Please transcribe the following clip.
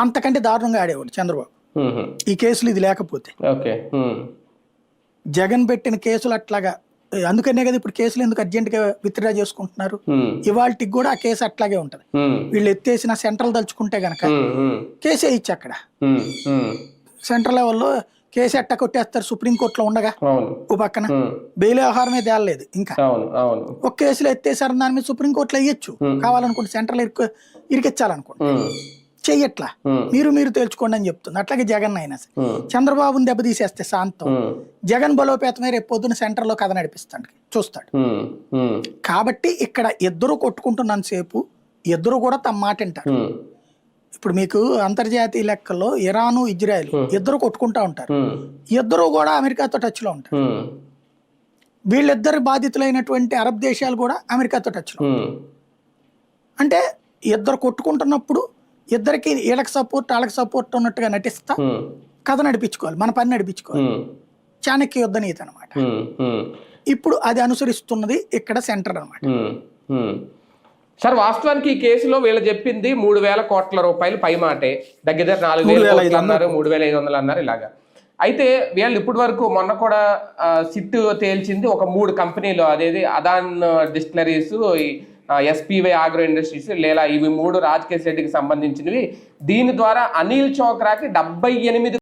అంతకంటే దారుణంగా ఆడేవాడు చంద్రబాబు ఈ కేసులు ఇది లేకపోతే. జగన్ పెట్టిన కేసులు అట్లాగా, అందుకనే కదా ఇప్పుడు కేసులు ఎందుకు అర్జెంట్ గా విత్డ్రా చేసుకుంటున్నారు. ఇవాళకి కూడా ఆ కేసు అట్లాగే ఉంటది. వీళ్ళు ఎత్తేసిన సెంట్రల్ తలుచుకుంటే గనక కేసు వేయచ్చు అక్కడ. సెంట్రల్ లెవెల్లో కేసు ఎట్ట కొట్టేస్తారు సుప్రీంకోర్టులో ఉండగా. ఓ పక్కన బెయిల్ వ్యవహారమే తేలలేదు ఇంకా. ఒక కేసులో ఎత్తేసారు, దాని మీద సుప్రీంకోర్టులో వేయచ్చు కావాలనుకుంటే, సెంట్రల్ ఇరికిచ్చాలనుకోండి. చెయ్యట్లా, మీరు తేల్చుకోండి అని చెప్తుంది. అట్లాగే జగన్ అయినా సరే చంద్రబాబుని దెబ్బతీసేస్తే శాంతం, జగన్ బలోపేతమే రేపు పొద్దున సెంటర్ లో కథ నడిపిస్తాడు చూస్తాడు. కాబట్టి ఇక్కడ ఇద్దరు కొట్టుకుంటున్నంతసేపు ఇద్దరు కూడా తమ మాట వింటారు. ఇప్పుడు మీకు అంతర్జాతీయ లెక్కల్లో ఇరాను ఇజ్రాయెల్ ఇద్దరు కొట్టుకుంటా ఉంటారు, ఇద్దరు కూడా అమెరికాతో టచ్ లో ఉంటారు. వీళ్ళిద్దరు బాధితులైనటువంటి అరబ్ దేశాలు కూడా అమెరికాతో టచ్ లో. అంటే ఇద్దరు కొట్టుకుంటున్నప్పుడు ఇద్దరికి వీళ్ళకి సపోర్ట్ వాళ్ళకి సపోర్ట్ ఉన్నట్టుగా నటిస్తా కథ నడిపించుకోవాలి, మన పని నడిపించుకోవాలి. చాణక్య యుద్ధ నీతి అనమాట. ఇప్పుడు అది అనుసరిస్తున్నది ఇక్కడ సెంటర్ అనమాట. సార్ వాస్తవానికి ఈ కేసులో వీళ్ళు చెప్పింది 3,000 కోట్ల రూపాయలు పై మాటే, దగ్గర 4,000 అన్నారు, 3,500 అన్నారు ఇలాగా. అయితే వీళ్ళు ఇప్పటి వరకు మొన్న కూడా సిట్ తేల్చింది ఒక 3 కంపెనీలు, అదేది అదాన్ డిస్టిలరీస్, ఎస్పీవై ఆగ్రో ఇండస్ట్రీస్, లేదా ఇవి 3 రాజకేశ్ రెడ్డికి సంబంధించినవి. దీని ద్వారా అనిల్ చోక్రాకి 78